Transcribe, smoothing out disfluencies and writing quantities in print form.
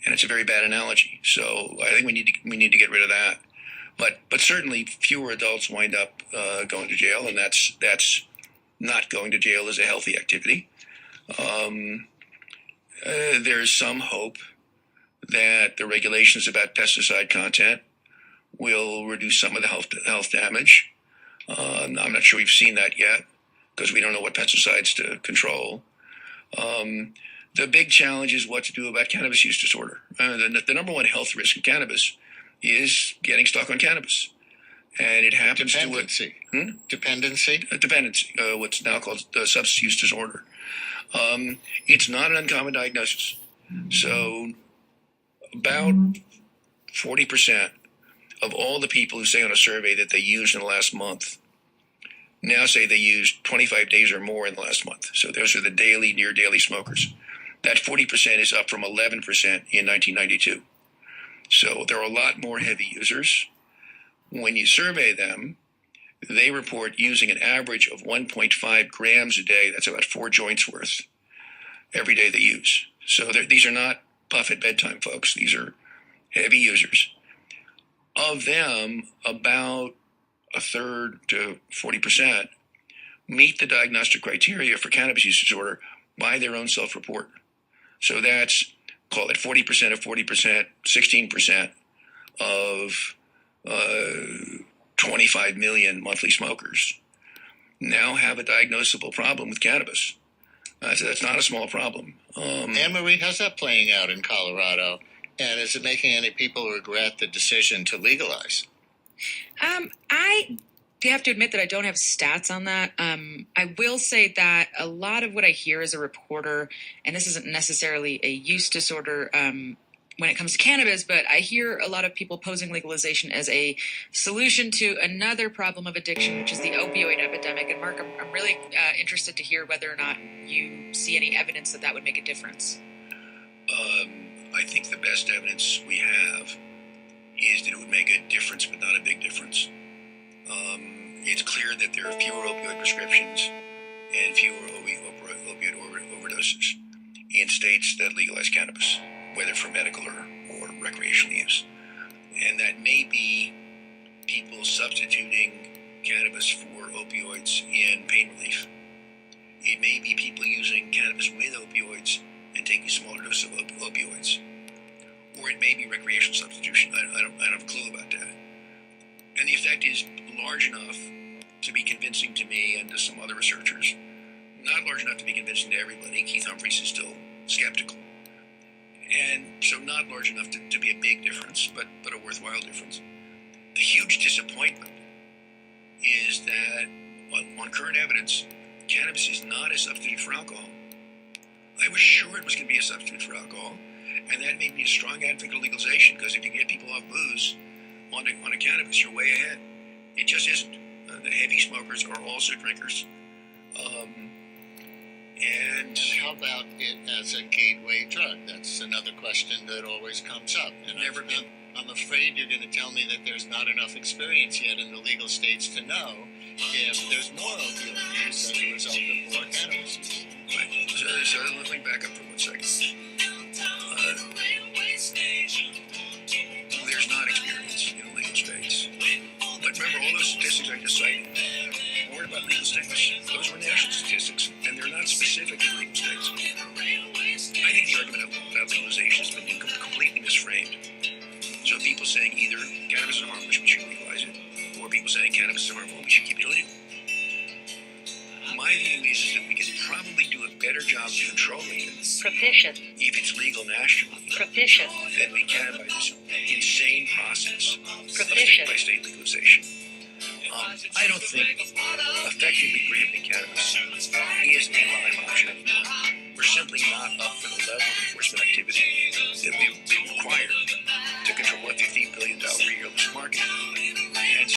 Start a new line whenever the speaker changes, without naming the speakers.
and it's a very bad analogy. So I think we need to get rid of that. But certainly fewer adults wind up going to jail, and that's not going to jail is a healthy activity. There's some hope that the regulations about pesticide content will reduce some of the health damage. I'm not sure we've seen that yet because we don't know what pesticides to control. The big challenge is what to do about cannabis use disorder. The number one health risk in cannabis is getting stuck on cannabis. And it happens
Dependency.
Dependency. What's now called substance use disorder. It's not an uncommon diagnosis. So about 40% of all the people who say on a survey that they used in the last month now say they used 25 days or more in the last month. So those are the daily, near daily smokers. That 40% is up from 11% in 1992. So there are a lot more heavy users. When you survey them, they report using an average of 1.5 grams a day. That's about 4 joints worth every day they use. So these are not puff at bedtime folks. These are heavy users. Of them, about a third to 40% meet the diagnostic criteria for cannabis use disorder by their own self-report. So that's, call it 40% of 40%, 16% of 25 million monthly smokers now have a diagnosable problem with cannabis. So that's not a small problem.
Anne-Marie, how's that playing out in Colorado? And is it making any people regret the decision to legalize?
I have to admit that I don't have stats on that. I will say that a lot of what I hear as a reporter, and this isn't necessarily a use disorder when it comes to cannabis, but I hear a lot of people posing legalization as a solution to another problem of addiction, which is the opioid epidemic. And Mark, I'm really interested to hear whether or not you see any evidence that that would make a difference.
I think the best evidence we have is that it would make a difference, but not a big difference. It's clear that there are fewer opioid prescriptions and fewer opioid overdoses in states that legalize cannabis, whether for medical or recreational use. And that may be people substituting cannabis for opioids in pain relief. It may be people using cannabis with opioids and taking smaller doses of opioids. Or it may be recreational substitution. I don't have a clue about that. And the effect is large enough to be convincing to me and to some other researchers. Not large enough to be convincing to everybody. Keith Humphreys is still skeptical. And so not large enough to be a big difference, but a worthwhile difference. The huge disappointment is that on current evidence, cannabis is not a substitute for alcohol. I was sure it was going to be a substitute for alcohol, and that made me a strong advocate of legalization, because if you can get people off booze on a cannabis, you're way ahead. It just isn't. The heavy smokers are also drinkers. And
how about it as a gateway drug? That's another question that always comes up. And
never been.
I'm afraid you're going to tell me that there's not enough experience yet in the legal states to know if there's more opioid use as a result of more cannabis use.
Right. So let me back up for 1 second. There's not experience in the legal states. But remember, all those statistics I just cited weren't about legal states. Those were national statistics, and they're not specific to legal states. I think the argument about legalization has been completely misframed. So people saying either cannabis is harmless, we should legalize it, or people saying cannabis is harmful, we should keep it illegal. My view is that we can probably do a better job of controlling it if it's legal nationally than we can by this insane process of state-by-state legalization. I don't think effectively prohibiting cannabis is a live option.